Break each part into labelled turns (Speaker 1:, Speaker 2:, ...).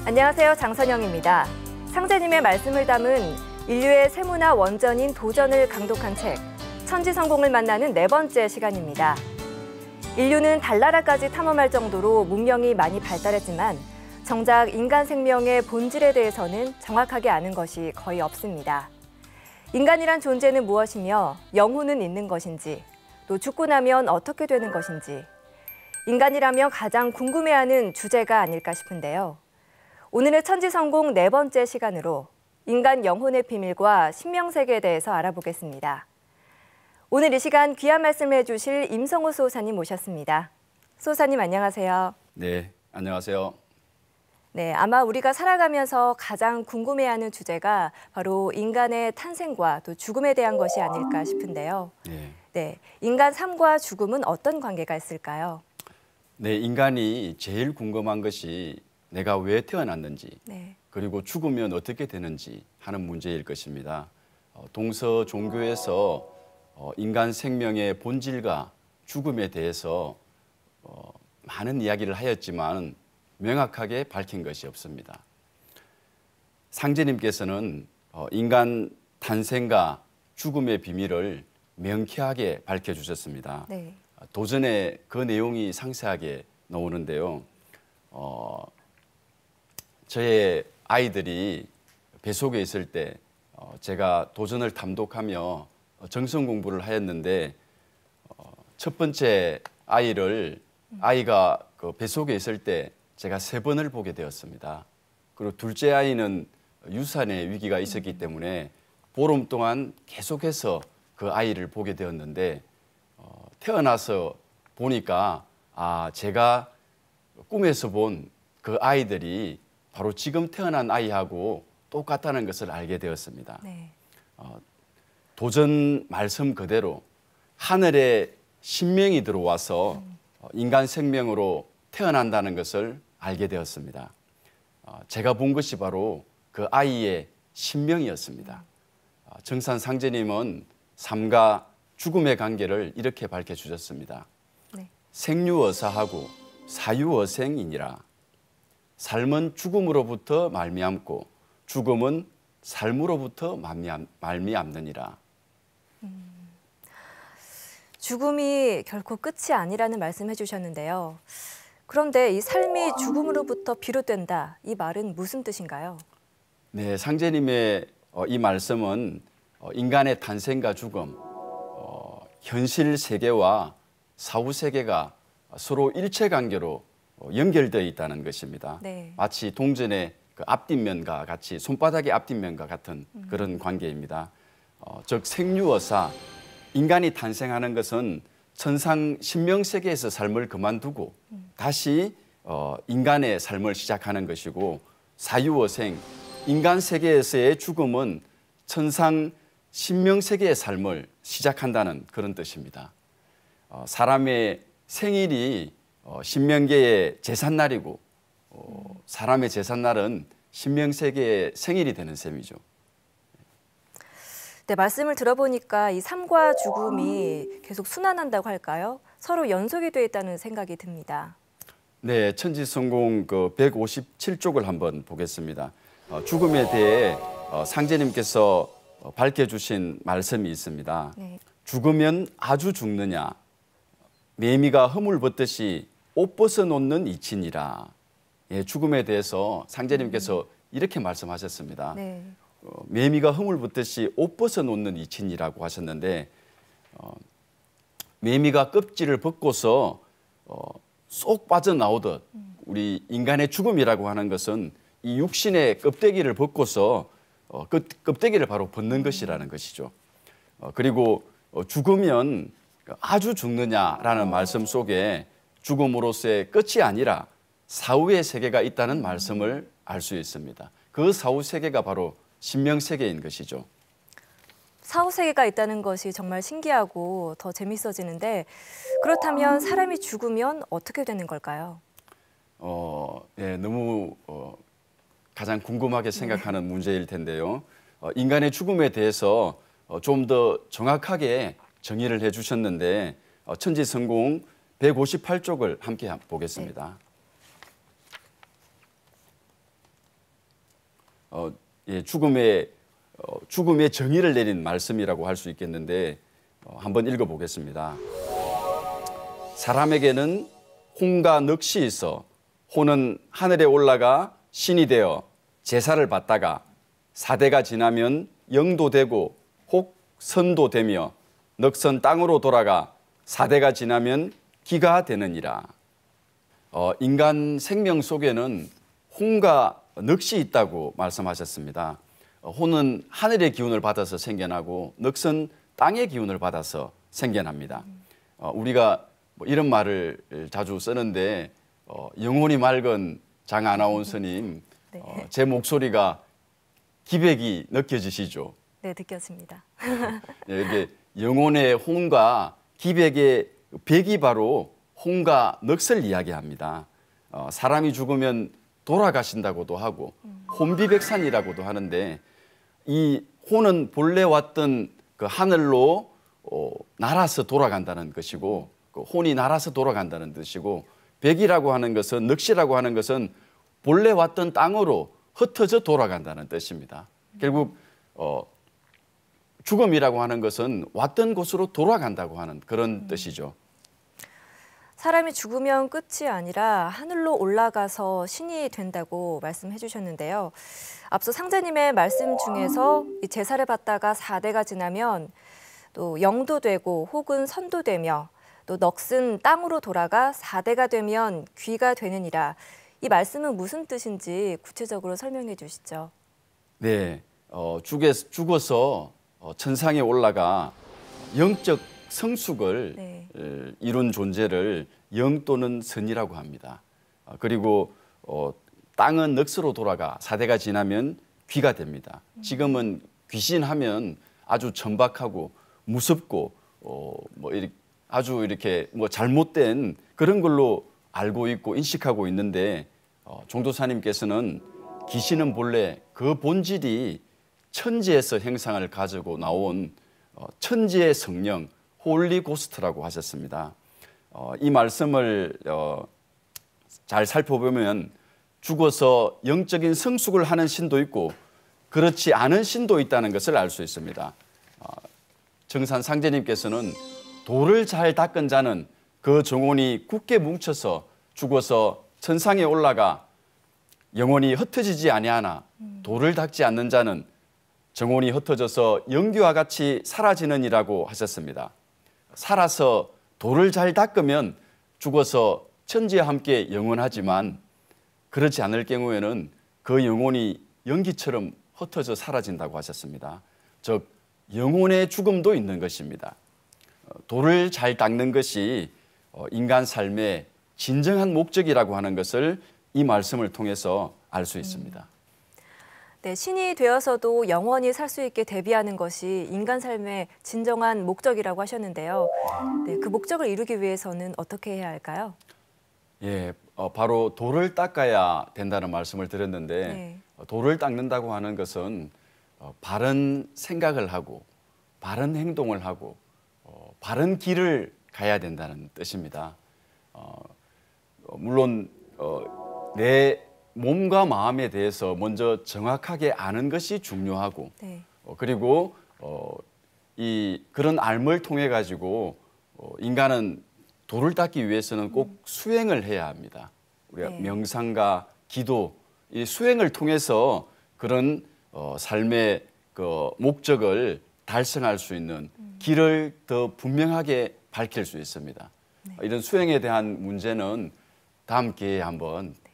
Speaker 1: 안녕하세요. 장선영입니다. 상제님의 말씀을 담은 인류의 세무나 원전인 도전을 강독한 책, 천지성공을 만나는 4번째 시간입니다. 인류는 달나라까지 탐험할 정도로 문명이 많이 발달했지만 정작 인간 생명의 본질에 대해서는 정확하게 아는 것이 거의 없습니다. 인간이란 존재는 무엇이며 영혼은 있는 것인지, 또 죽고 나면 어떻게 되는 것인지, 인간이라면 가장 궁금해하는 주제가 아닐까 싶은데요. 오늘의 천지성공 4번째 시간으로 인간 영혼의 비밀과 신명세계에 대해서 알아보겠습니다. 오늘 이 시간 귀한 말씀을 해주실 임성호 수호사님 모셨습니다. 수호사님 안녕하세요.
Speaker 2: 네, 안녕하세요.
Speaker 1: 네, 아마 우리가 살아가면서 가장 궁금해하는 주제가 바로 인간의 탄생과 또 죽음에 대한 것이 아닐까 싶은데요. 네, 인간 삶과 죽음은 어떤 관계가 있을까요?
Speaker 2: 네, 인간이 제일 궁금한 것이 내가 왜 태어났는지, 그리고 죽으면 어떻게 되는지 하는 문제일 것입니다. 동서 종교에서 인간 생명의 본질과 죽음에 대해서 많은 이야기를 하였지만 명확하게 밝힌 것이 없습니다. 상제님께서는 인간 탄생과 죽음의 비밀을 명쾌하게 밝혀주셨습니다. 네. 도전에 그 내용이 상세하게 나오는데요. 저의 아이들이 뱃속에 있을 때 제가 도전을 담독하며 정성 공부를 하였는데 첫 번째 아이가 그 뱃속에 있을 때 제가 3번을 보게 되었습니다. 그리고 둘째 아이는 유산의 위기가 있었기 때문에 보름 동안 계속해서 그 아이를 보게 되었는데 태어나서 보니까 제가 꿈에서 본 그 아이들이 바로 지금 태어난 아이하고 똑같다는 것을 알게 되었습니다. 네. 도전 말씀 그대로 하늘에 신명이 들어와서 인간 생명으로 태어난다는 것을 알게 되었습니다. 제가 본 것이 바로 그 아이의 신명이었습니다. 정산 상제님은 삶과 죽음의 관계를 이렇게 밝혀주셨습니다. 네. 생유어사하고 사유어생이니라. 삶은 죽음으로부터 말미암고 죽음은 삶으로부터 말미암느니라.
Speaker 1: 죽음이 결코 끝이 아니라는 말씀 해주셨는데요. 그런데 이 삶이 죽음으로부터 비롯된다, 이 말은 무슨 뜻인가요?
Speaker 2: 네, 상제님의 이 말씀은 인간의 탄생과 죽음, 현실 세계와 사후 세계가 서로 일체관계로 연결되어 있다는 것입니다. 네. 마치 동전의 그 앞뒷면과 같이 손바닥의 앞뒷면과 같은 그런 관계입니다. 즉 생유어사, 인간이 탄생하는 것은 천상 신명세계에서 삶을 그만두고 다시 인간의 삶을 시작하는 것이고, 사유어생, 인간 세계에서의 죽음은 천상 신명세계의 삶을 시작한다는 그런 뜻입니다. 사람의 생일이 신명계의 제삿날이고 사람의 제삿날은 신명세계의 생일이 되는 셈이죠.
Speaker 1: 네, 말씀을 들어보니까 이 삶과 죽음이 계속 순환한다고 할까요? 서로 연속이 되어 있다는 생각이 듭니다.
Speaker 2: 네, 천지성공 그 157쪽을 한번 보겠습니다. 죽음에 대해 상제님께서 밝혀주신 말씀이 있습니다. 네. 죽으면 아주 죽느냐, 매미가 허물 벗듯이 옷 벗어놓는 이치니라. 예, 죽음에 대해서 상제님께서 이렇게 말씀하셨습니다. 네. 매미가 허물 벗듯이 옷 벗어놓는 이치니라고 하셨는데, 매미가 껍질을 벗고서 쏙 빠져나오듯 우리 인간의 죽음이라고 하는 것은 이 육신의 껍데기를 벗고서 껍데기를 바로 벗는 것이라는 것이죠. 그리고 죽으면 아주 죽느냐라는 말씀 속에 죽음으로서의 끝이 아니라 사후의 세계가 있다는 말씀을 알 수 있습니다. 그 사후 세계가 바로 신명세계인 것이죠.
Speaker 1: 사후 세계가 있다는 것이 정말 신기하고 더 재밌어지는데, 그렇다면 사람이 죽으면 어떻게 되는 걸까요?
Speaker 2: 네, 너무 가장 궁금하게 생각하는 문제일 텐데요. 인간의 죽음에 대해서 좀 더 정확하게 정의를 해주셨는데 천지성공 158쪽을 함께 보겠습니다. 네. 죽음의 정의를 내린 말씀이라고 할 수 있겠는데 한번 읽어보겠습니다. 사람에게는 혼과 넋이 있어 혼은 하늘에 올라가 신이 되어 제사를 받다가 4대가 지나면 영도 되고 혹 선도 되며 넋은 땅으로 돌아가 4대가 지나면 귀가 되느니라. 인간 생명 속에는 혼과 넋이 있다고 말씀하셨습니다. 혼은 하늘의 기운을 받아서 생겨나고 넋은 땅의 기운을 받아서 생겨납니다. 우리가 이런 말을 자주 쓰는데 영혼이 맑은 장 아나운서님,
Speaker 1: 네.
Speaker 2: 제 목소리가 기백이 느껴지시죠?
Speaker 1: 네, 느껴집니다.
Speaker 2: 이게 영혼의 혼과 기백의 백이 바로 혼과 넋을 이야기합니다. 사람이 죽으면 돌아가신다고도 하고 혼비백산이라고도 하는데 이 혼은 본래 왔던 그 하늘로 날아서 돌아간다는 것이고 그 혼이 날아서 돌아간다는 뜻이고 백이라고 하는 것은 넋이라고 하는 것은 본래 왔던 땅으로 흩어져 돌아간다는 뜻입니다. 결국 죽음이라고 하는 것은 왔던 곳으로 돌아간다고 하는 그런 뜻이죠.
Speaker 1: 사람이 죽으면 끝이 아니라 하늘로 올라가서 신이 된다고 말씀해 주셨는데요. 앞서 상제님의 말씀 중에서 이 제사를 받다가 4대가 지나면 또 영도 되고 혹은 선도 되며 또 넋은 땅으로 돌아가 4대가 되면 귀가 되느니라. 이 말씀은 무슨 뜻인지 구체적으로 설명해 주시죠.
Speaker 2: 네, 죽어서 천상에 올라가 영적 성숙을
Speaker 1: 네.
Speaker 2: 이룬 존재를 영 또는 선이라고 합니다. 그리고 땅은 넋으로 돌아가 4대가 지나면 귀가 됩니다. 지금은 귀신하면 아주 천박하고 무섭고 아주 이렇게 잘못된 그런 걸로 알고 있고 인식하고 있는데 종도사님께서는 귀신은 본래 그 본질이 천지에서 형상을 가지고 나온 천지의 성령 홀리 고스트라고 하셨습니다. 이 말씀을 잘 살펴보면 죽어서 영적인 성숙을 하는 신도 있고 그렇지 않은 신도 있다는 것을 알 수 있습니다. 정산 상제님께서는 돌을 잘 닦은 자는 그 정혼이 굳게 뭉쳐서 죽어서 천상에 올라가 영혼이 흩어지지 아니하나 돌을 닦지 않는 자는 정혼이 흩어져서 연기와 같이 사라지느니라고 하셨습니다. 살아서 돌을 잘 닦으면 죽어서 천지와 함께 영원하지만 그렇지 않을 경우에는 그 영혼이 연기처럼 흩어져 사라진다고 하셨습니다. 즉 영혼의 죽음도 있는 것입니다. 돌을 잘 닦는 것이 인간 삶의 진정한 목적이라고 하는 것을 이 말씀을 통해서 알 수 있습니다.
Speaker 1: 네, 신이 되어서도 영원히 살 수 있게 대비하는 것이 인간 삶의 진정한 목적이라고 하셨는데요. 네, 그 목적을 이루기 위해서는 어떻게 해야 할까요?
Speaker 2: 예, 바로 돌을 닦아야 된다는 말씀을 드렸는데
Speaker 1: 네.
Speaker 2: 돌을 닦는다고 하는 것은 바른 생각을 하고 바른 행동을 하고 바른 길을 가야 된다는 뜻입니다. 물론 내 몸과 마음에 대해서 먼저 정확하게 아는 것이 중요하고
Speaker 1: 네.
Speaker 2: 그리고 그런 알을 통해 가지고 인간은 돌을 닦기 위해서는 꼭 수행을 해야 합니다. 우리가
Speaker 1: 네.
Speaker 2: 명상과 기도, 이 수행을 통해서 그런 삶의 그 목적을 달성할 수 있는 길을 더 분명하게 밝힐 수 있습니다.
Speaker 1: 네.
Speaker 2: 이런 수행에 대한 문제는 다음 기회에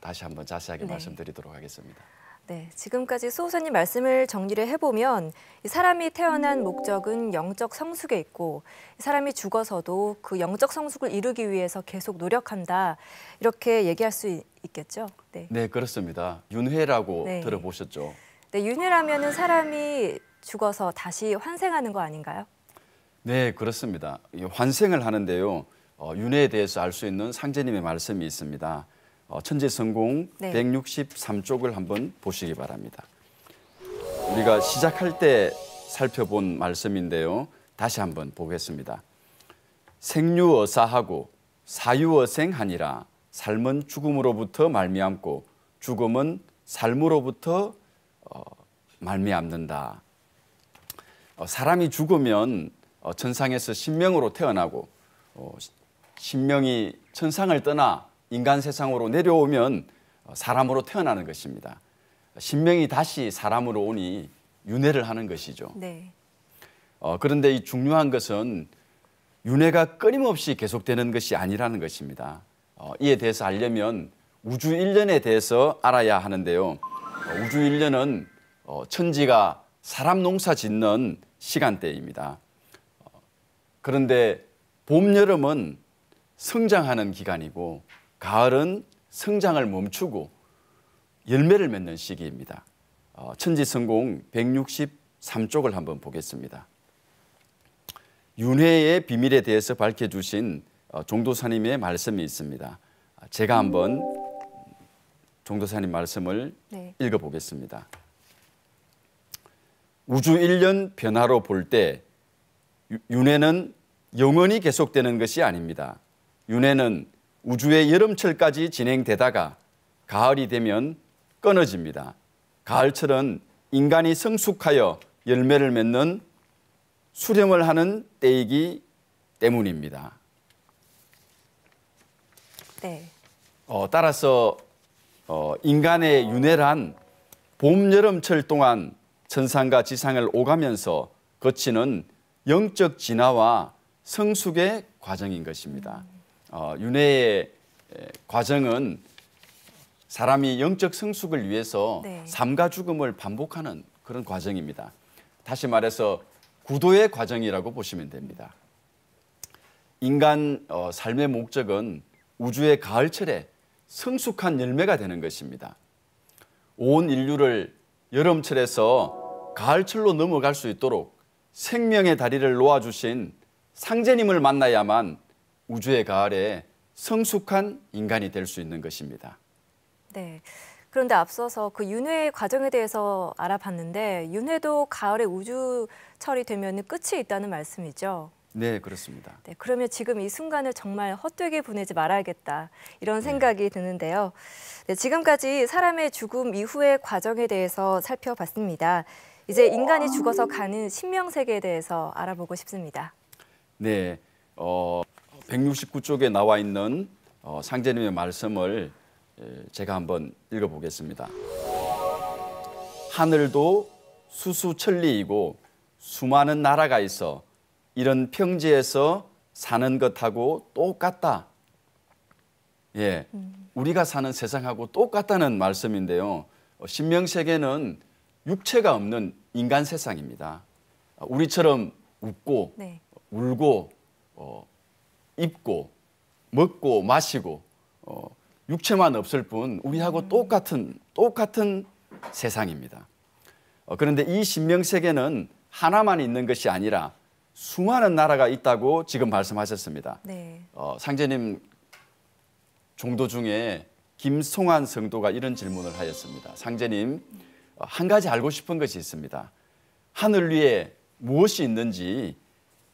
Speaker 2: 다시 한번 자세하게
Speaker 1: 네.
Speaker 2: 말씀드리도록 하겠습니다.
Speaker 1: 네, 지금까지 수호사님 말씀을 정리를 해보면 사람이 태어난 목적은 영적 성숙에 있고 사람이 죽어서도 그 영적 성숙을 이루기 위해서 계속 노력한다 이렇게 얘기할 수 있겠죠? 네,
Speaker 2: 네, 그렇습니다. 윤회라고
Speaker 1: 네.
Speaker 2: 들어보셨죠?
Speaker 1: 네, 윤회라면은 사람이 죽어서 다시 환생하는 거 아닌가요?
Speaker 2: 네, 그렇습니다. 환생을 하는데요. 윤회에 대해서 알 수 있는 상제님의 말씀이 있습니다. 천지성공
Speaker 1: 네.
Speaker 2: 163쪽을 한번 보시기 바랍니다. 우리가 시작할 때 살펴본 말씀인데요. 다시 한번 보겠습니다. 생유어사하고 사유어생하니라. 삶은 죽음으로부터 말미암고 죽음은 삶으로부터 말미암는다. 사람이 죽으면 천상에서 신명으로 태어나고 신명이 천상을 떠나 인간 세상으로 내려오면 사람으로 태어나는 것입니다. 신명이 다시 사람으로 오니 윤회를 하는 것이죠.
Speaker 1: 네.
Speaker 2: 그런데 이 중요한 것은 윤회가 끊임없이 계속되는 것이 아니라는 것입니다. 이에 대해서 알려면 우주 일년에 대해서 알아야 하는데요. 우주 일년은 천지가 사람 농사 짓는 시간대입니다. 그런데 봄, 여름은 성장하는 기간이고 가을은 성장을 멈추고 열매를 맺는 시기입니다. 천지성공 163쪽을 한번 보겠습니다. 윤회의 비밀에 대해서 밝혀주신 종도사님의 말씀이 있습니다. 제가 한번 종도사님 말씀을
Speaker 1: 네.
Speaker 2: 읽어보겠습니다. 우주 일년 변화로 볼 때 윤회는 영원히 계속되는 것이 아닙니다. 윤회는 우주의 여름철까지 진행되다가 가을이 되면 끊어집니다. 가을철은 인간이 성숙하여 열매를 맺는 수렴을 하는 때이기 때문입니다.
Speaker 1: 네.
Speaker 2: 따라서 인간의 윤회란 봄, 여름철 동안 천상과 지상을 오가면서 거치는 영적 진화와 성숙의 과정인 것입니다. 윤회의 과정은 사람이 영적 성숙을 위해서
Speaker 1: 네.
Speaker 2: 삶과 죽음을 반복하는 그런 과정입니다. 다시 말해서 구도의 과정이라고 보시면 됩니다. 인간 삶의 목적은 우주의 가을철에 성숙한 열매가 되는 것입니다. 온 인류를 여름철에서 가을철로 넘어갈 수 있도록 생명의 다리를 놓아주신 상제님을 만나야만 우주의 가을에 성숙한 인간이 될 수 있는 것입니다.
Speaker 1: 네. 그런데 앞서서 그 윤회 과정에 대해서 알아봤는데 윤회도 가을에 우주철이 되면 끝이 있다는 말씀이죠.
Speaker 2: 네, 그렇습니다.
Speaker 1: 네, 그러면 지금 이 순간을 정말 헛되게 보내지 말아야겠다 이런 생각이 드는데요. 네, 지금까지 사람의 죽음 이후의 과정에 대해서 살펴봤습니다. 이제 인간이 죽어서 가는 신명세계에 대해서 알아보고 싶습니다.
Speaker 2: 네, 169쪽에 나와 있는 상제님의 말씀을 제가 한번 읽어보겠습니다. 하늘도 수수천리이고 수많은 나라가 있어 이런 평지에서 사는 것하고 똑같다. 예, 우리가 사는 세상하고 똑같다는 말씀인데요. 신명세계는 육체가 없는 인간 세상입니다. 우리처럼 웃고
Speaker 1: 네.
Speaker 2: 울고 입고 먹고 마시고 육체만 없을 뿐 우리하고 똑같은 세상입니다. 그런데 이 신명세계는 하나만 있는 것이 아니라 수많은 나라가 있다고 지금 말씀하셨습니다.
Speaker 1: 네.
Speaker 2: 상제님 종도 중에 김송환 성도가 이런 질문을 하였습니다. 상제님, 한 가지 알고 싶은 것이 있습니다. 하늘 위에 무엇이 있는지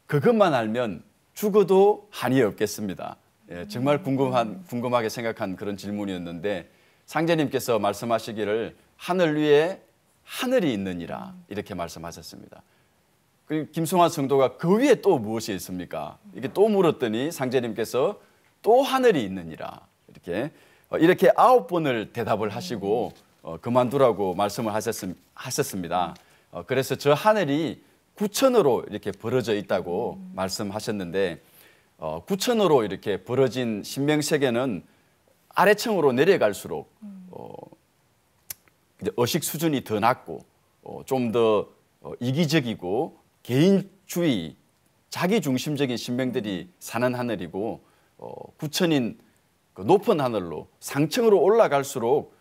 Speaker 2: 그것만 알면 죽어도 한이 없겠습니다. 예, 정말 궁금하게 생각한 그런 질문이었는데 상제님께서 말씀하시기를 하늘 위에 하늘이 있느니라 이렇게 말씀하셨습니다. 김송환 성도가 그 위에 또 무엇이 있습니까? 이게 또 물었더니 상제님께서 또 하늘이 있느니라 이렇게 9번을 대답을 하시고 그만두라고 말씀을 하셨습니다. 그래서 저 하늘이 구천으로 이렇게 벌어져 있다고 말씀하셨는데 구천으로 이렇게 벌어진 신명세계는 아래층으로 내려갈수록 이제 의식 수준이 더 낮고 좀 더 이기적이고 개인주의, 자기중심적인 신명들이 사는 하늘이고 구천인 그 높은 하늘로 상층으로 올라갈수록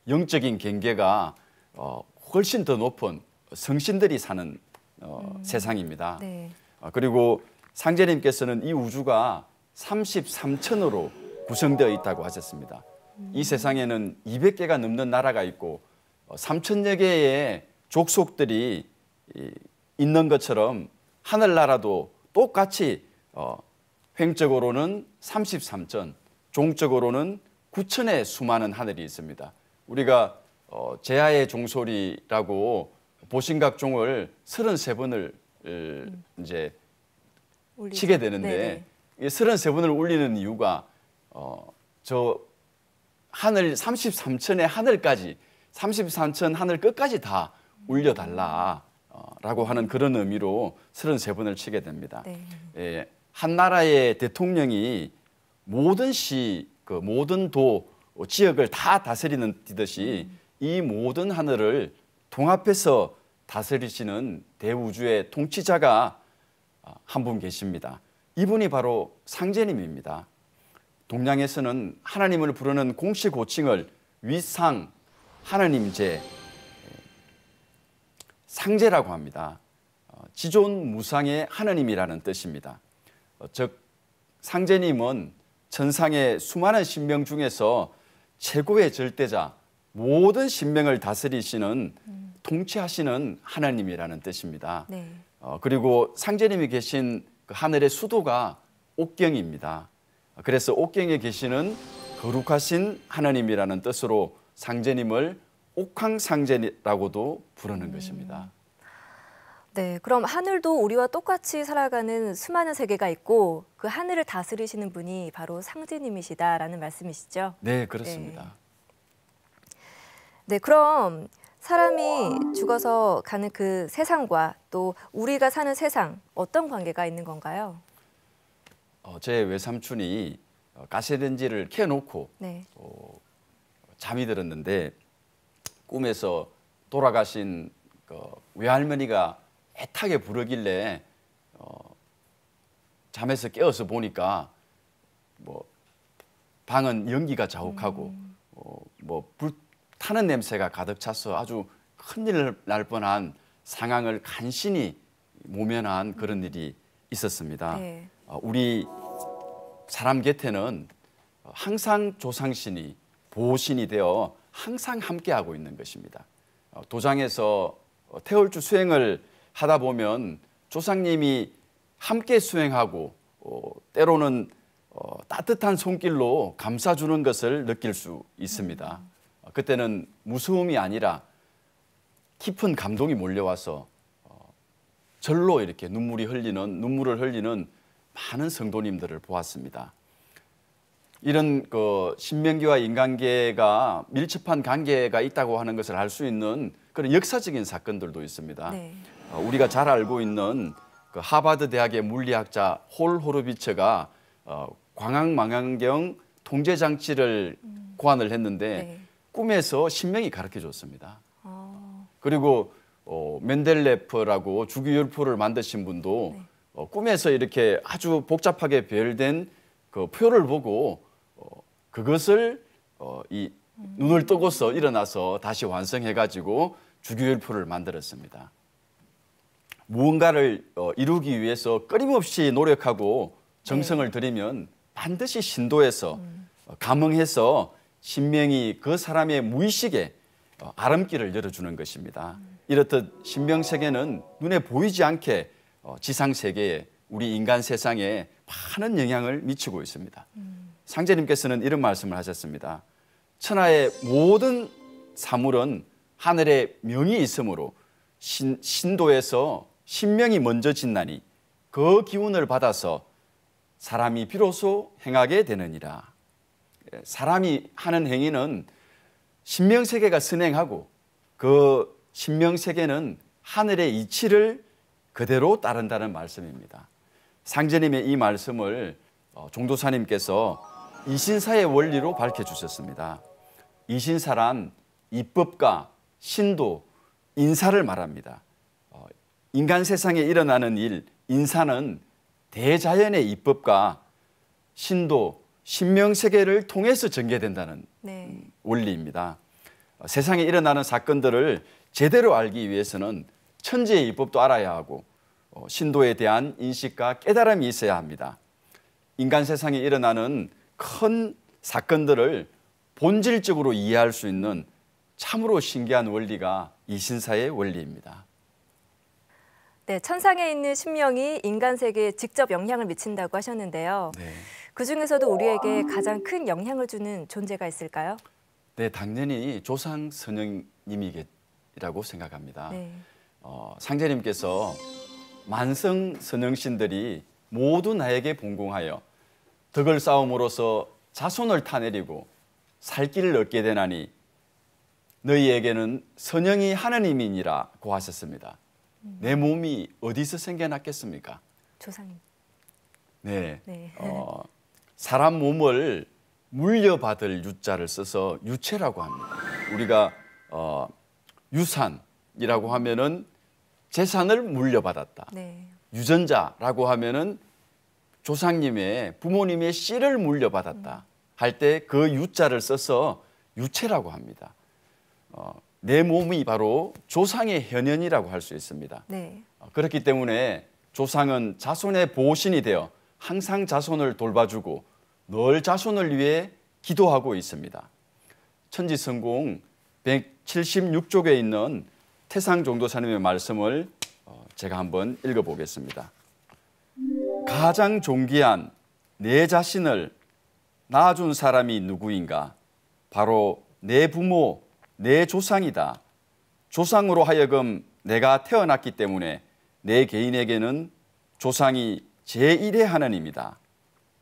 Speaker 2: 영적인 경계가 훨씬 더 높은 성신들이 사는 세상입니다.
Speaker 1: 네.
Speaker 2: 그리고 상제님께서는 이 우주가 33천으로 구성되어 있다고 하셨습니다. 이 세상에는 200개가 넘는 나라가 있고 3천여 개의 족속들이 있는 것처럼 하늘나라도 똑같이 횡적으로는 33천, 종적으로는 9천의 수많은 하늘이 있습니다. 우리가 제아의 종소리라고 보신각종을 33번을 이제 치게 되는데 이 33번을 울리는 이유가 저 하늘 33천의 하늘까지 33천 하늘 끝까지 다 울려달라라고 하는 그런 의미로 33번을 치게 됩니다.
Speaker 1: 네.
Speaker 2: 예, 한 나라의 대통령이 모든 모든 도 지역을 다 다스리는 듯이 이 모든 하늘을 통합해서 다스리시는 대우주의 통치자가 한 분 계십니다. 이분이 바로 상제님입니다. 동양에서는 하나님을 부르는 공식 호칭을 위상, 하나님제, 상제라고 합니다. 지존 무상의 하나님이라는 뜻입니다. 즉 상제님은 천상의 수많은 신명 중에서 최고의 절대자, 모든 신명을 다스리시는 통치하시는 하나님이라는 뜻입니다.
Speaker 1: 네.
Speaker 2: 그리고 상제님이 계신 그 하늘의 수도가 옥경입니다. 그래서 옥경에 계시는 거룩하신 하나님이라는 뜻으로 상제님을 옥황상제라고도 부르는 것입니다.
Speaker 1: 네, 그럼 하늘도 우리와 똑같이 살아가는 수많은 세계가 있고 그 하늘을 다스리시는 분이 바로 상제님이시다라는 말씀이시죠?
Speaker 2: 네, 그렇습니다.
Speaker 1: 네, 그럼 사람이 죽어서 가는 그 세상과 또 우리가 사는 세상 어떤 관계가 있는 건가요?
Speaker 2: 제 외삼촌이 가스레인지를 켜놓고
Speaker 1: 네.
Speaker 2: 잠이 들었는데 꿈에서 돌아가신 그 외할머니가 애타게 부르길래 잠에서 깨어서 보니까 뭐 방은 연기가 자욱하고 뭐 불타는 냄새가 가득 차서 아주 큰일 날 뻔한 상황을 간신히 모면한 그런 일이 있었습니다.
Speaker 1: 네.
Speaker 2: 우리 사람 곁에는 항상 조상신이 보호신이 되어 항상 함께하고 있는 것입니다. 도장에서 태월주 수행을 하다 보면 조상님이 함께 수행하고 때로는 따뜻한 손길로 감싸주는 것을 느낄 수 있습니다. 그때는 무서움이 아니라 깊은 감동이 몰려와서 절로 이렇게 눈물을 흘리는 많은 성도님들을 보았습니다. 이런 그 신명기와 인간계가 밀접한 관계가 있다고 하는 것을 알 수 있는 그런 역사적인 사건들도 있습니다.
Speaker 1: 네.
Speaker 2: 우리가 잘 알고 있는 그 하버드 대학의 물리학자 홀 호르비처가 광학망원경 통제 장치를 고안을 했는데
Speaker 1: 네.
Speaker 2: 꿈에서 신명이 가르쳐 줬습니다. 그리고 멘델레프라고 주기율표를 만드신 분도
Speaker 1: 네.
Speaker 2: 꿈에서 이렇게 아주 복잡하게 배열된 그 표를 보고 그것을 이 눈을 뜨고서 일어나서 다시 완성해가지고 주기율표를 만들었습니다. 무언가를 이루기 위해서 끊임없이 노력하고 정성을 들이면 반드시 신도해서 감흥해서 신명이 그 사람의 무의식에 아름길을 열어주는 것입니다. 이렇듯 신명세계는 눈에 보이지 않게 지상세계에 우리 인간 세상에 많은 영향을 미치고 있습니다. 상제님께서는 이런 말씀을 하셨습니다. 천하의 모든 사물은 하늘에 명이 있으므로 신도에서 신명이 먼저 짓나니 그 기운을 받아서 사람이 비로소 행하게 되느니라. 사람이 하는 행위는 신명세계가 선행하고 그 신명세계는 하늘의 이치를 그대로 따른다는 말씀입니다. 상제님의 이 말씀을 종도사님께서 이신사의 원리로 밝혀주셨습니다. 이신사란 입법과 신도, 인사를 말합니다. 인간 세상에 일어나는 일, 인사는 대자연의 입법과 신도, 신명세계를 통해서 전개된다는 원리입니다. 세상에 일어나는 사건들을 제대로 알기 위해서는 천지의 입법도 알아야 하고 신도에 대한 인식과 깨달음이 있어야 합니다. 인간 세상에 일어나는 큰 사건들을 본질적으로 이해할 수 있는 참으로 신기한 원리가 이신사의 원리입니다.
Speaker 1: 네, 천상에 있는 신명이 인간 세계에 직접 영향을 미친다고 하셨는데요.
Speaker 2: 네.
Speaker 1: 그중에서도 우리에게 가장 큰 영향을 주는 존재가 있을까요?
Speaker 2: 네, 당연히 조상 선영님이라고 생각합니다.
Speaker 1: 네.
Speaker 2: 상제님께서 만성 선영신들이 모두 나에게 봉공하여 덕을 쌓음으로써 자손을 타내리고 살 길을 얻게 되나니 너희에게는 선영이 하느님이니라고 하셨습니다. 내 몸이 어디서 생겨났겠습니까?
Speaker 1: 조상님.
Speaker 2: 네.
Speaker 1: 네.
Speaker 2: 사람 몸을 물려받을 유자를 써서 유체라고 합니다. 우리가 유산이라고 하면은 재산을 물려받았다.
Speaker 1: 네.
Speaker 2: 유전자라고 하면은 조상님의 부모님의 씨를 물려받았다 할 때 그 유자를 써서 유체라고 합니다. 내 몸이 바로 조상의 현현이라고 할 수 있습니다.
Speaker 1: 네.
Speaker 2: 그렇기 때문에 조상은 자손의 보호신이 되어 항상 자손을 돌봐주고 늘 자손을 위해 기도하고 있습니다. 천지성공 176쪽에 있는 태상종도사님의 말씀을 제가 한번 읽어보겠습니다. 가장 존귀한 내 자신을 낳아준 사람이 누구인가? 바로 내 부모, 내 조상이다. 조상으로 하여금 내가 태어났기 때문에 내 개인에게는 조상이 제1의 하느님이다.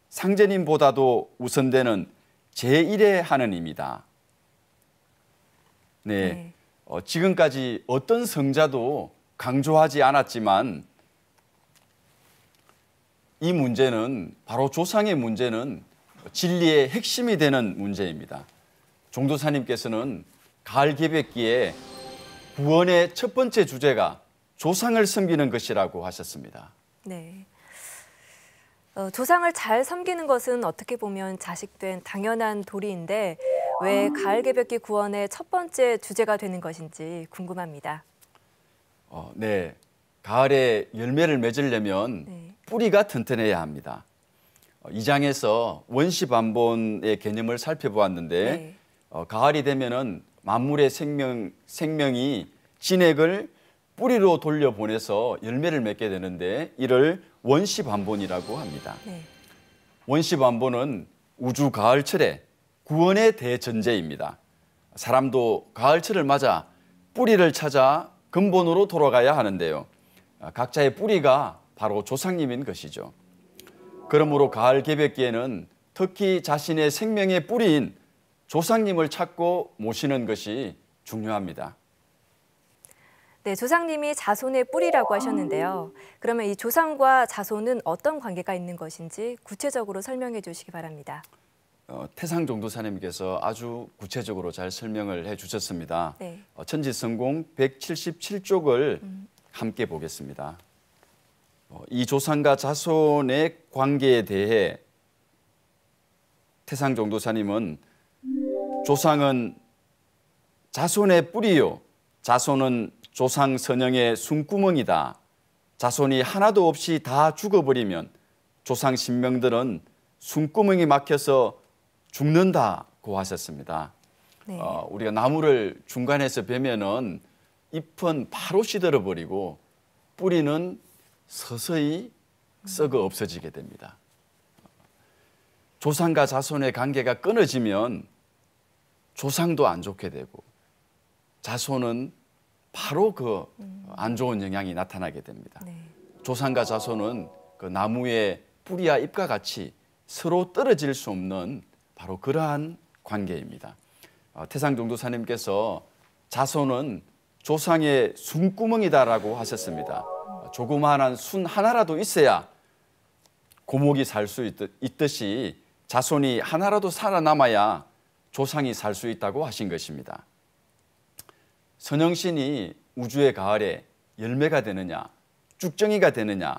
Speaker 2: 상제님보다도 우선되는 제1의 하느님이다. 네, 지금까지 어떤 성자도 강조하지 않았지만 이 문제는 바로 조상의 문제는 진리의 핵심이 되는 문제입니다. 종도사님께서는 가을 개백기에 구원의 첫 번째 주제가 조상을 섬기는 것이라고 하셨습니다.
Speaker 1: 네. 조상을 잘 섬기는 것은 어떻게 보면 자식된 당연한 도리인데 왜 가을 개벽기 구원의 첫 번째 주제가 되는 것인지 궁금합니다.
Speaker 2: 네, 가을에 열매를 맺으려면
Speaker 1: 네.
Speaker 2: 뿌리가 튼튼해야 합니다. 2장에서 원시반본의 개념을 살펴보았는데
Speaker 1: 네.
Speaker 2: 가을이 되면은 만물의 생명이 진액을 뿌리로 돌려보내서 열매를 맺게 되는데 이를 원시반본이라고 합니다.
Speaker 1: 네.
Speaker 2: 원시반본은 우주 가을철의 구원의 대전제입니다. 사람도 가을철을 맞아 뿌리를 찾아 근본으로 돌아가야 하는데요. 각자의 뿌리가 바로 조상님인 것이죠. 그러므로 가을 개벽기에는 특히 자신의 생명의 뿌리인 조상님을 찾고 모시는 것이 중요합니다.
Speaker 1: 네, 조상님이 자손의 뿌리라고 하셨는데요. 그러면 이 조상과 자손은 어떤 관계가 있는 것인지 구체적으로 설명해 주시기 바랍니다.
Speaker 2: 태상종도사님께서 아주 구체적으로 잘 설명을 해주셨습니다.
Speaker 1: 네.
Speaker 2: 천지성공 177쪽을 함께 보겠습니다. 이 조상과 자손의 관계에 대해 태상종도사님은 조상은 자손의 뿌리요, 자손은 조상 선영의 숨구멍이다. 자손이 하나도 없이 다 죽어버리면 조상 신명들은 숨구멍이 막혀서 죽는다고 하셨습니다.
Speaker 1: 네.
Speaker 2: 우리가 나무를 중간에서 베면은 잎은 바로 시들어버리고 뿌리는 서서히 썩어 없어지게 됩니다. 조상과 자손의 관계가 끊어지면 조상도 안 좋게 되고 자손은 바로 그 안 좋은 영향이 나타나게 됩니다.
Speaker 1: 네.
Speaker 2: 조상과 자손은 그 나무의 뿌리와 잎과 같이 서로 떨어질 수 없는 바로 그러한 관계입니다. 태상종도사님께서 자손은 조상의 숨구멍이다라고 하셨습니다. 조그마한 순 하나라도 있어야 고목이 살 수 있듯이 자손이 하나라도 살아남아야 조상이 살 수 있다고 하신 것입니다. 선영신이 우주의 가을에 열매가 되느냐, 쭉정이가 되느냐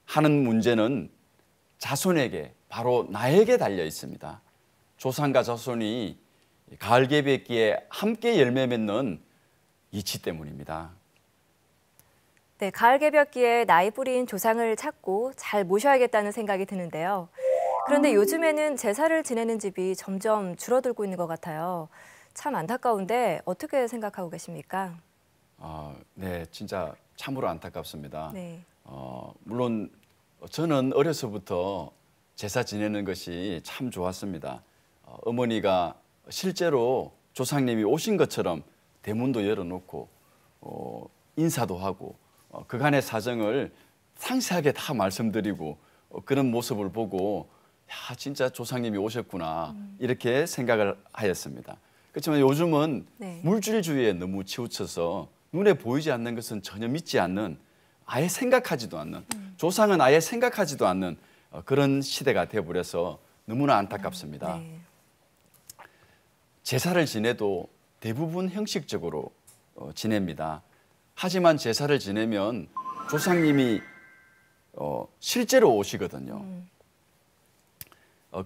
Speaker 2: 하는 문제는 자손에게, 바로 나에게 달려 있습니다. 조상과 자손이 가을 개벽기에 함께 열매 맺는 이치 때문입니다.
Speaker 1: 네, 가을 개벽기에 나이 뿌리인 조상을 찾고 잘 모셔야겠다는 생각이 드는데요. 그런데 요즘에는 제사를 지내는 집이 점점 줄어들고 있는 것 같아요. 참 안타까운데 어떻게 생각하고 계십니까?
Speaker 2: 네, 진짜 참으로 안타깝습니다.
Speaker 1: 네.
Speaker 2: 물론 저는 어려서부터 제사 지내는 것이 참 좋았습니다. 어머니가 실제로 조상님이 오신 것처럼 대문도 열어놓고 인사도 하고 그간의 사정을 상세하게 다 말씀드리고 그런 모습을 보고 야 진짜 조상님이 오셨구나 이렇게 생각을 하였습니다. 그렇지만 요즘은
Speaker 1: 네.
Speaker 2: 물질주의에 너무 치우쳐서 눈에 보이지 않는 것은 전혀 믿지 않는 아예 생각하지도 않는 조상은 아예 생각하지도 않는 그런 시대가 되어버려서 너무나 안타깝습니다.
Speaker 1: 네.
Speaker 2: 제사를 지내도 대부분 형식적으로 지냅니다. 하지만 제사를 지내면 조상님이 실제로 오시거든요.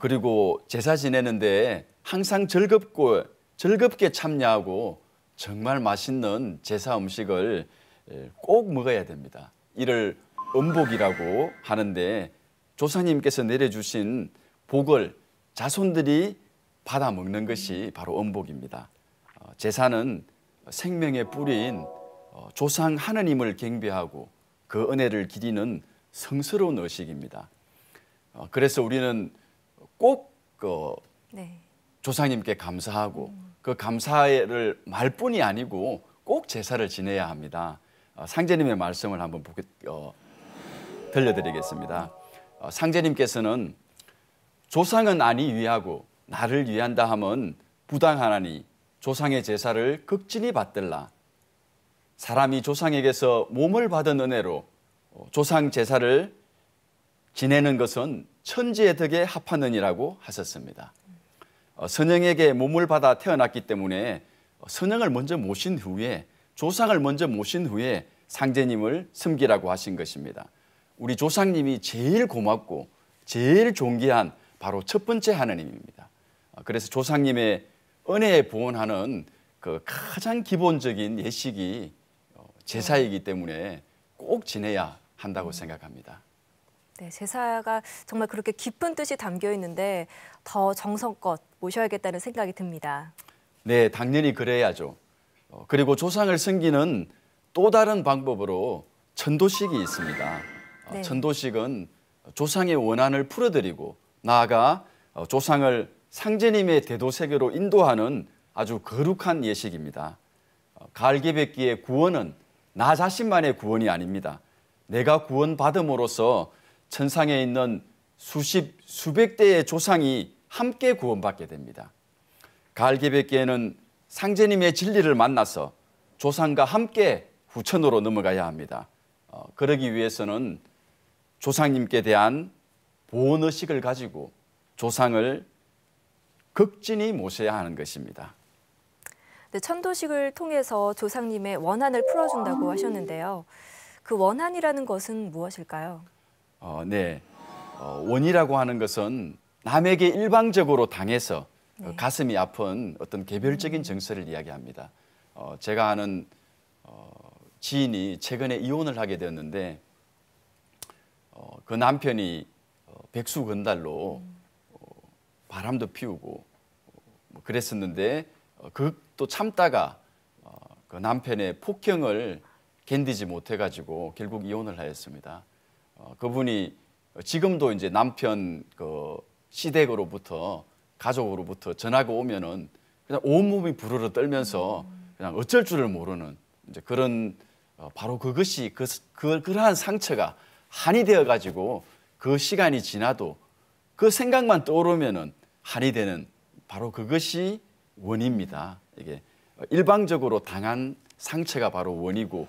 Speaker 2: 그리고 제사 지내는데 항상 즐겁게 참여하고 정말 맛있는 제사 음식을 꼭 먹어야 됩니다. 이를 음복이라고 하는데 조상님께서 내려주신 복을 자손들이 받아 먹는 것이 바로 음복입니다. 제사는 생명의 뿌리인 조상 하느님을 경배하고 그 은혜를 기리는 성스러운 의식입니다. 그래서 우리는 꼭
Speaker 1: 네.
Speaker 2: 조상님께 감사하고 그 감사를 말뿐이 아니고 꼭 제사를 지내야 합니다. 상제님의 말씀을 한번 들려드리겠습니다. 상제님께서는 조상은 아니 위하고 나를 위한다 함은 부당하나니 조상의 제사를 극진히 받들라. 사람이 조상에게서 몸을 받은 은혜로 조상 제사를 지내는 것은 천지의 덕에 합하느니라고 하셨습니다. 선영에게 몸을 받아 태어났기 때문에 선영을 먼저 모신 후에 조상을 먼저 모신 후에 상제님을 섬기라고 하신 것입니다. 우리 조상님이 제일 고맙고 제일 존귀한 바로 첫 번째 하느님입니다. 그래서 조상님의 은혜에 보온하는 그 가장 기본적인 예식이 제사이기 때문에 꼭 지내야 한다고 생각합니다.
Speaker 1: 네, 제사가 정말 그렇게 깊은 뜻이 담겨 있는데 더 정성껏 모셔야겠다는 생각이 듭니다.
Speaker 2: 네, 당연히 그래야죠. 그리고 조상을 섬기는 또 다른 방법으로 천도식이 있습니다.
Speaker 1: 네.
Speaker 2: 천도식은 조상의 원한을 풀어드리고 나아가 조상을 상제님의 대도세계로 인도하는 아주 거룩한 예식입니다. 가을개백기의 구원은 나 자신만의 구원이 아닙니다. 내가 구원받음으로써 천상에 있는 수백 대의 조상이 함께 구원받게 됩니다. 가을개백기에는 상제님의 진리를 만나서 조상과 함께 후천으로 넘어가야 합니다. 그러기 위해서는 조상님께 대한 보온의식을 가지고 조상을 극진히 모셔야 하는 것입니다.
Speaker 1: 네, 천도식을 통해서 조상님의 원한을 풀어준다고 하셨는데요. 그 원한이라는 것은 무엇일까요?
Speaker 2: 네, 원이라고 하는 것은 남에게 일방적으로 당해서
Speaker 1: 네.
Speaker 2: 가슴이 아픈 어떤 개별적인 정서를 이야기합니다. 제가 아는 지인이 최근에 이혼을 하게 되었는데 그 남편이 백수건달로 바람도 피우고 그랬었는데 그것도 참다가 그 남편의 폭행을 견디지 못해가지고 결국 이혼을 하였습니다. 그분이 지금도 이제 남편 그 시댁으로부터 가족으로부터 전화가 오면은 그냥 온몸이 부르르 떨면서 그냥 어쩔 줄을 모르는 이제 그런 바로 그것이 그러한 상처가 한이 되어 가지고 그 시간이 지나도 그 생각만 떠오르면은 한이 되는 바로 그것이 원입니다. 이게 일방적으로 당한 상처가 바로 원이고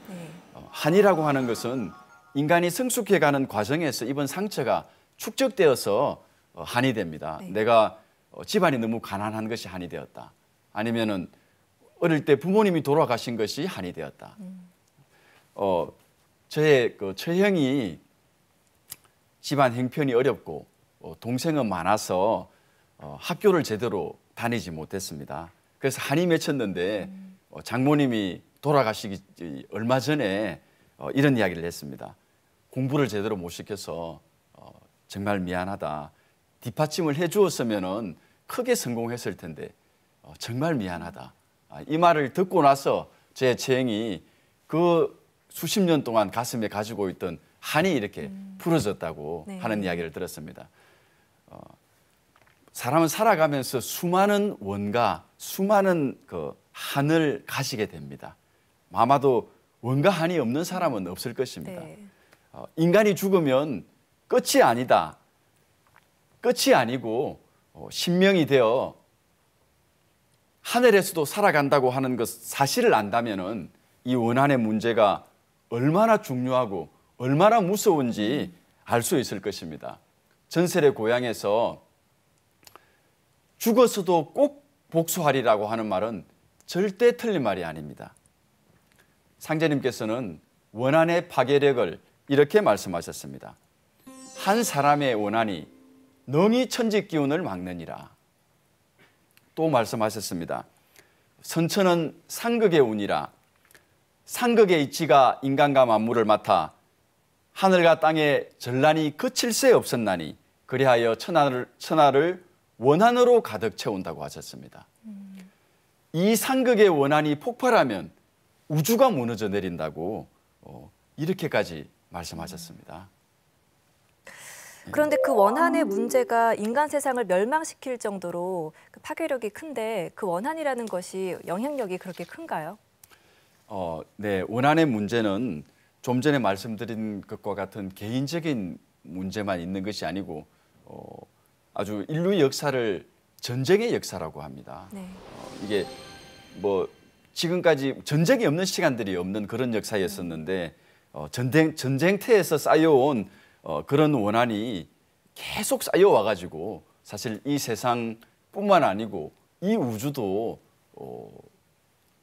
Speaker 2: 한이라고 하는 것은 인간이 성숙해가는 과정에서 입은 상처가 축적되어서 한이 됩니다.
Speaker 1: 네.
Speaker 2: 내가 집안이 너무 가난한 것이 한이 되었다. 아니면은 어릴 때 부모님이 돌아가신 것이 한이 되었다. 저의 그 처형이 집안 형편이 어렵고 동생은 많아서 학교를 제대로 다니지 못했습니다. 그래서 한이 맺혔는데 장모님이 돌아가시기 얼마 전에 이런 이야기를 했습니다. 공부를 제대로 못 시켜서 정말 미안하다. 뒷받침을 해주었으면 크게 성공했을 텐데 정말 미안하다. 이 말을 듣고 나서 제 처형이 그 수십 년 동안 가슴에 가지고 있던 한이 이렇게 풀어졌다고
Speaker 1: 네.
Speaker 2: 하는 이야기를 들었습니다. 사람은 살아가면서 수많은 원가, 수많은 그 한을 가지게 됩니다. 아마도 원가 한이 없는 사람은 없을 것입니다.
Speaker 1: 네.
Speaker 2: 인간이 죽으면 끝이 아니다. 끝이 아니고 신명이 되어 하늘에서도 살아간다고 하는 것 사실을 안다면은 이 원한의 문제가 얼마나 중요하고 얼마나 무서운지 알 수 있을 것입니다. 전설의 고향에서 죽어서도 꼭 복수하리라고 하는 말은 절대 틀린 말이 아닙니다. 상제님께서는 원한의 파괴력을 이렇게 말씀하셨습니다. 한 사람의 원한이 능히 천지 기운을 막느니라. 또 말씀하셨습니다. 선천은 상극의 운이라. 상극의 이치가 인간과 만물을 맡아 하늘과 땅에 전란이 그칠 새 없었나니 그리하여 천하를 원한으로 가득 채운다고 하셨습니다. 이 상극의 원한이 폭발하면 우주가 무너져 내린다고 이렇게까지 말씀하셨습니다.
Speaker 1: 그런데 그 원한의 문제가 인간 세상을 멸망시킬 정도로 그 파괴력이 큰데 그 원한이라는 것이 영향력이 그렇게 큰가요?
Speaker 2: 네, 원한의 문제는 좀 전에 말씀드린 것과 같은 개인적인 문제만 있는 것이 아니고 아주 인류 역사를 전쟁의 역사라고 합니다.
Speaker 1: 네.
Speaker 2: 이게 뭐 지금까지 전쟁이 없는 시간들이 없는 그런 역사였었는데 전쟁터에서 쌓여온 그런 원한이 계속 쌓여와 가지고 사실 이 세상뿐만 아니고 이 우주도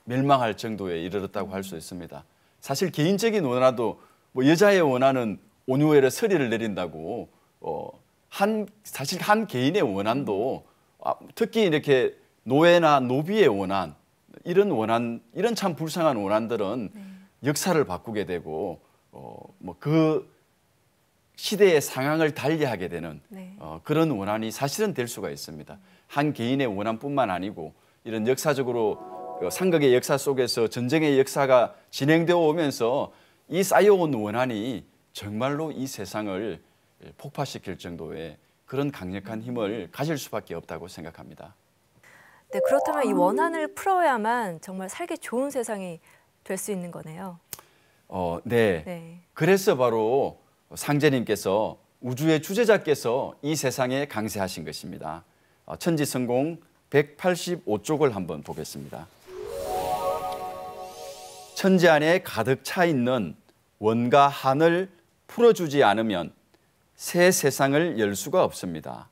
Speaker 2: 멸망할 정도에 이르렀다고 할 수 있습니다. 사실 개인적인 원한도 뭐 여자의 원한은 온유에를 서리를 내린다고 사실 한 개인의 원한도 특히 이렇게 노예나 노비의 원한 이런 참 불쌍한 원한들은 역사를 바꾸게 되고 뭐 그 시대의 상황을 달리하게 되는 그런 원한이 사실은 될 수가 있습니다. 한 개인의 원한뿐만 아니고 이런 역사적으로 상극의 역사 속에서 전쟁의 역사가 진행되어 오면서 이 쌓여온 원한이 정말로 이 세상을 폭파시킬 정도의 그런 강력한 힘을 가질 수밖에 없다고 생각합니다.
Speaker 1: 네, 그렇다면 이 원한을 풀어야만 정말 살기 좋은 세상이 될 수 있는 거네요.
Speaker 2: 네. 그래서 바로 상제님께서 우주의 주제자께서 이 세상에 강세하신 것입니다. 천지성공 185쪽을 한번 보겠습니다. 천지 안에 가득 차 있는 원과 한을 풀어주지 않으면 새 세상을 열 수가 없습니다.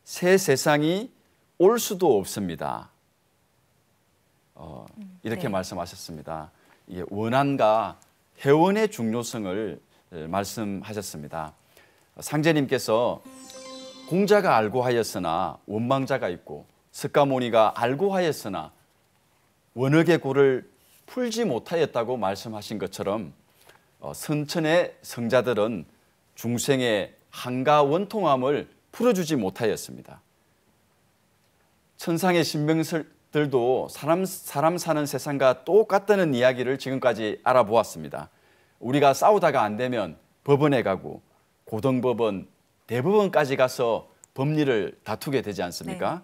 Speaker 2: 새 세상이 올 수도 없습니다. 이렇게 말씀하셨습니다. 이게 원한과 회원의 중요성을 말씀하셨습니다. 상제님께서 공자가 알고 하였으나 원망자가 있고 석가모니가 알고 하였으나 원억의 고를 풀지 못하였다고 말씀하신 것처럼 선천의 성자들은 중생의 한가 원통함을 풀어주지 못하였습니다. 천상의 신명들도 사람 사는 세상과 똑같다는 이야기를 지금까지 알아보았습니다. 우리가 싸우다가 안 되면 법원에 가고 고등법원, 대법원까지 가서 법리를 다투게 되지 않습니까?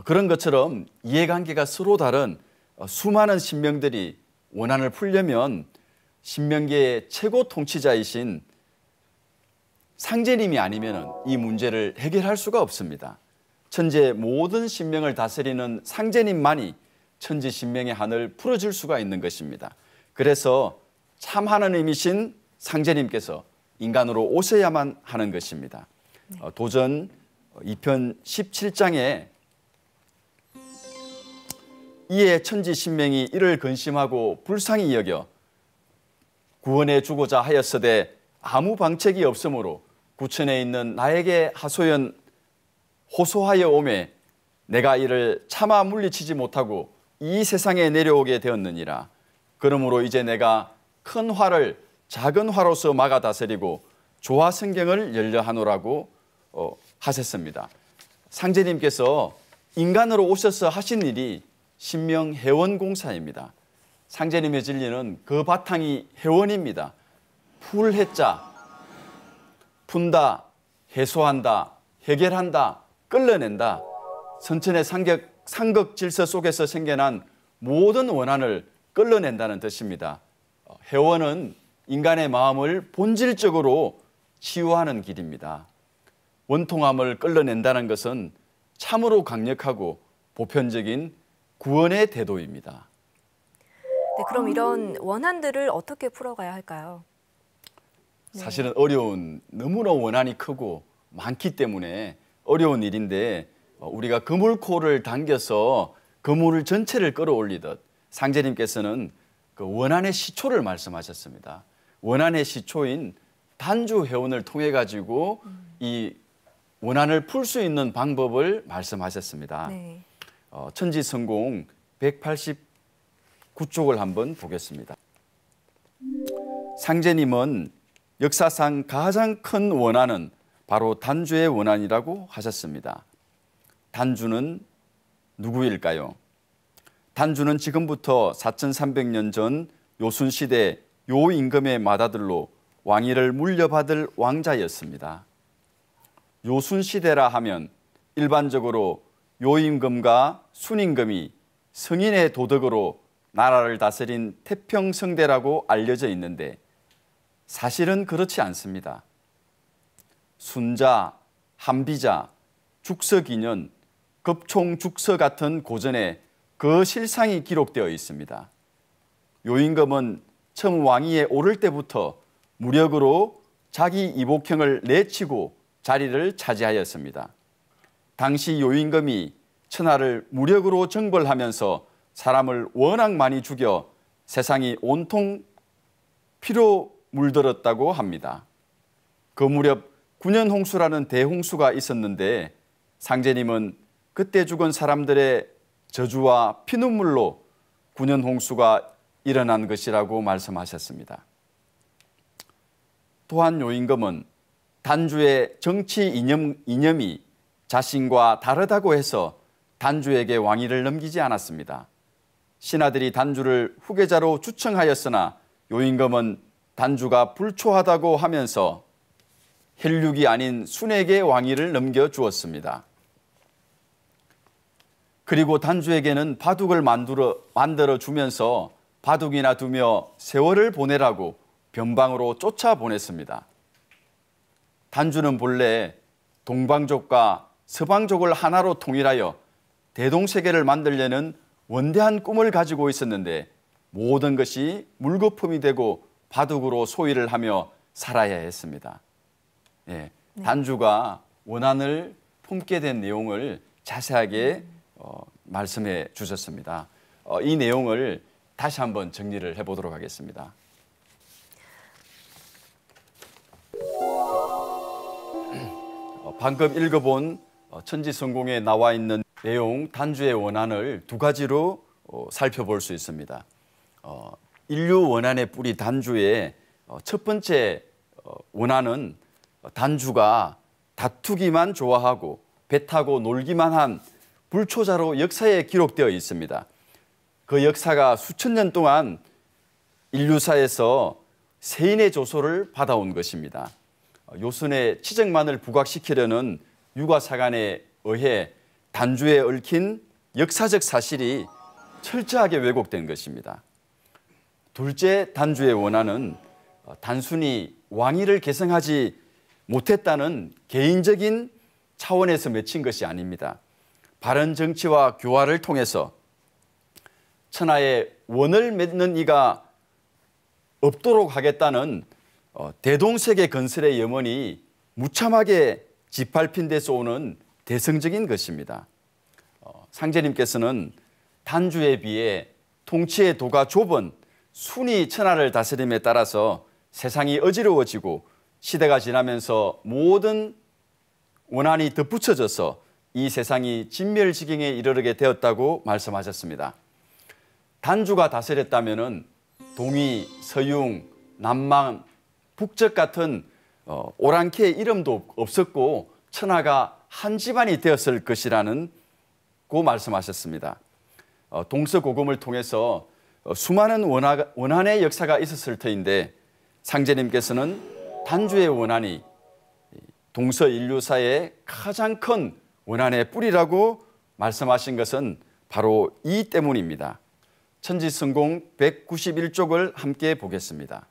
Speaker 2: 그런 것처럼 이해관계가 서로 다른 수많은 신명들이 원한을 풀려면 신명계의 최고 통치자이신 상제님이 아니면 이 문제를 해결할 수가 없습니다. 천지의 모든 신명을 다스리는 상제님만이 천지 신명의 한을 풀어줄 수가 있는 것입니다. 그래서 참 하나님이신 상제님께서 인간으로 오셔야만 하는 것입니다. 도전 2편 17장에 이에 천지 신명이 이를 근심하고 불쌍히 여겨 구원해 주고자 하였으되 아무 방책이 없으므로 구천에 있는 나에게 호소하여 오매 내가 이를 차마 물리치지 못하고 이 세상에 내려오게 되었느니라. 그러므로 이제 내가 큰 화를 작은 화로서 막아 다스리고 조화성경을 열려하노라고 하셨습니다. 상제님께서 인간으로 오셔서 하신 일이 신명해원공사입니다. 상제님의 진리는 그 바탕이 해원입니다. 풀해자, 푼다, 해소한다, 해결한다, 끌어낸다. 선천의 상극 질서 속에서 생겨난 모든 원한을 끌어낸다는 뜻입니다. 해원은 인간의 마음을 본질적으로 치유하는 길입니다. 원통함을 끌어낸다는 것은 참으로 강력하고 보편적인 구원의 태도입니다.
Speaker 1: 네, 그럼 이런 원한들을 어떻게 풀어가야 할까요?
Speaker 2: 사실은 너무나 원한이 크고 많기 때문에 어려운 일인데 우리가 그물코를 당겨서 그물 전체를 끌어올리듯 상제님께서는 그 원한의 시초를 말씀하셨습니다. 원한의 시초인 단주 회원을 통해 가지고 이 원한을 풀 수 있는 방법을 말씀하셨습니다.
Speaker 1: 네.
Speaker 2: 천지성공 189쪽을 한번 보겠습니다. 상제님은 역사상 가장 큰 원한은 바로 단주의 원한이라고 하셨습니다. 단주는 누구일까요? 단주는 지금부터 4300년 전 요순시대 요임금의 맏아들로 왕위를 물려받을 왕자였습니다. 요순시대라 하면 일반적으로 요임금과 순임금이 성인의 도덕으로 나라를 다스린 태평성대라고 알려져 있는데 사실은 그렇지 않습니다. 순자, 한비자, 죽서기년, 급총죽서 같은 고전에 그 실상이 기록되어 있습니다. 요임금은 처음 왕위에 오를 때부터 무력으로 자기 이복형을 내치고 자리를 차지하였습니다. 당시 요임금이 천하를 무력으로 정벌하면서 사람을 워낙 많이 죽여 세상이 온통 피로 물들었다고 합니다. 그 무렵 군연홍수라는 대홍수가 있었는데 상제님은 그때 죽은 사람들의 저주와 피눈물로 군연홍수가 일어난 것이라고 말씀하셨습니다. 또한 요임금은 단주의 정치 이념이 자신과 다르다고 해서 단주에게 왕위를 넘기지 않았습니다. 신하들이 단주를 후계자로 추청하였으나 요임금은 단주가 불초하다고 하면서 혈육이 아닌 순에게 왕위를 넘겨주었습니다. 그리고 단주에게는 바둑을 만들어 주면서 바둑이나 두며 세월을 보내라고 변방으로 쫓아보냈습니다. 단주는 본래 동방족과 서방족을 하나로 통일하여 대동세계를 만들려는 원대한 꿈을 가지고 있었는데 모든 것이 물거품이 되고 바둑으로 소일을 하며 살아야 했습니다. 예, 단주가 원한을 품게 된 내용을 자세하게 말씀해 주셨습니다. 이 내용을 다시 한번 정리를 해보도록 하겠습니다. 방금 읽어본 천지성공에 나와 있는 내용 단주의 원한을 두 가지로 살펴볼 수 있습니다. 인류 원한의 뿌리 단주의 첫 번째 원한은 단주가 다투기만 좋아하고 배 타고 놀기만 한 불초자로 역사에 기록되어 있습니다. 그 역사가 수천 년 동안 인류사에서 세인의 조소를 받아온 것입니다. 요순의 치적만을 부각시키려는 유가사관에 의해 단주에 얽힌 역사적 사실이 철저하게 왜곡된 것입니다. 둘째 단주의 원한은 단순히 왕위를 계승하지 못했다는 개인적인 차원에서 맺힌 것이 아닙니다. 바른 정치와 교화를 통해서 천하에 원을 맺는 이가 없도록 하겠다는 대동세계 건설의 염원이 무참하게 짓밟힌 데서 오는 대성적인 것입니다. 상제님께서는 단주에 비해 통치의 도가 좁은 순이 천하를 다스림에 따라서 세상이 어지러워지고 시대가 지나면서 모든 원한이 덧붙여져서 이 세상이 진멸지경에 이르게 되었다고 말씀하셨습니다. 단주가 다스렸다면 동이, 서융, 남망, 북적 같은 오랑캐의 이름도 없었고 천하가 한 집안이 되었을 것이라는 고 말씀하셨습니다. 동서고금을 통해서 수많은 원한의 역사가 있었을 터인데 상제님께서는 단주의 원한이 동서인류사의 가장 큰 원한의 뿌리라고 말씀하신 것은 바로 이 때문입니다. 천지성공 191쪽을 함께 보겠습니다.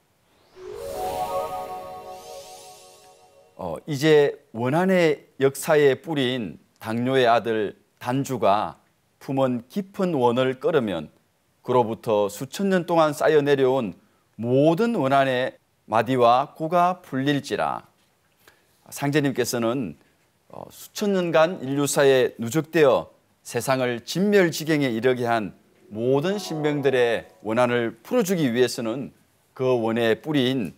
Speaker 2: 이제 원한의 역사의 뿌리인 당뇨의 아들 단주가 품은 깊은 원을 끓으면 그로부터 수천 년 동안 쌓여 내려온 모든 원한의 마디와 고가 풀릴지라. 상제님께서는 수천 년간 인류사에 누적되어 세상을 진멸지경에 이르게 한 모든 신병들의 원한을 풀어주기 위해서는 그 원의 뿌리인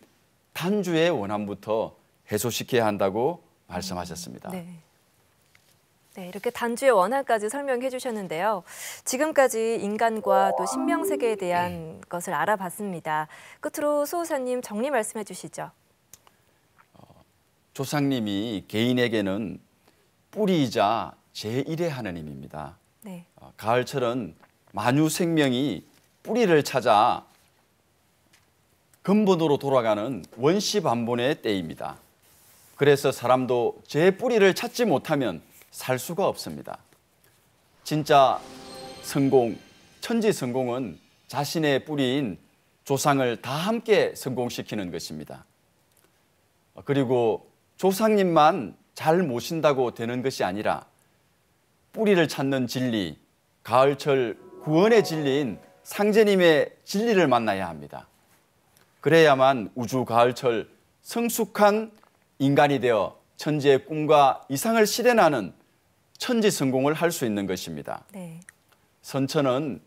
Speaker 2: 단주의 원한부터 해소시켜야 한다고 말씀하셨습니다.
Speaker 1: 네. 네, 이렇게 단주의 원한까지 설명해 주셨는데요. 지금까지 인간과 또 신명세계에 대한 것을 알아봤습니다. 끝으로 수호사님 정리 말씀해 주시죠.
Speaker 2: 조상님이 개인에게는 뿌리이자 제1의 하나님입니다.
Speaker 1: 네.
Speaker 2: 가을철은 만유 생명이 뿌리를 찾아 근본으로 돌아가는 원시반본의 때입니다. 그래서 사람도 제 뿌리를 찾지 못하면 살 수가 없습니다. 진짜 성공, 천지 성공은 자신의 뿌리인 조상을 다 함께 성공시키는 것입니다. 그리고 조상님만 잘 모신다고 되는 것이 아니라 뿌리를 찾는 진리, 가을철 구원의 진리인 상제님의 진리를 만나야 합니다. 그래야만 우주 가을철 성숙한 인간이 되어 천지의 꿈과 이상을 실현하는 천지 성공을 할 수 있는 것입니다.
Speaker 1: 네.
Speaker 2: 선천은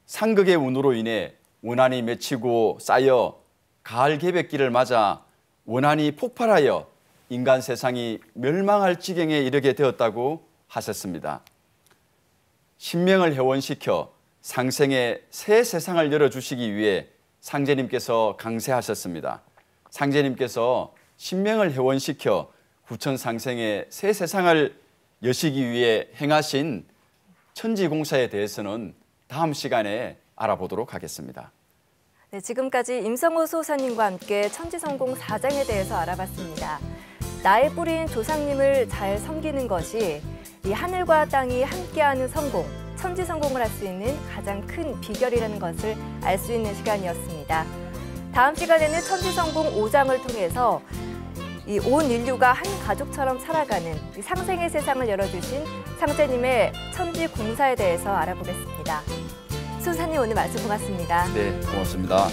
Speaker 2: 상극의 운으로 인해 원한이 맺히고 쌓여 가을 개백기를 맞아 원한이 폭발하여 인간 세상이 멸망할 지경에 이르게 되었다고 하셨습니다. 신명을 회원시켜 상생의 새 세상을 열어주시기 위해 상제님께서 강세하셨습니다. 상제님께서 신명을 회원시켜 후천상생의 새 세상을 여시기 위해 행하신 천지공사에 대해서는 다음 시간에 알아보도록 하겠습니다.
Speaker 1: 네, 지금까지 임성호 수호사님과 함께 천지성공 4장에 대해서 알아봤습니다. 나의 뿌리인 조상님을 잘 섬기는 것이 이 하늘과 땅이 함께하는 성공, 천지성공을 할 수 있는 가장 큰 비결이라는 것을 알 수 있는 시간이었습니다. 다음 시간에는 천지성공 5장을 통해서 이 온 인류가 한 가족처럼 살아가는 이 상생의 세상을 열어주신 상제님의 천지공사에 대해서 알아보겠습니다. 수호사님 오늘 말씀 고맙습니다.
Speaker 2: 네, 고맙습니다.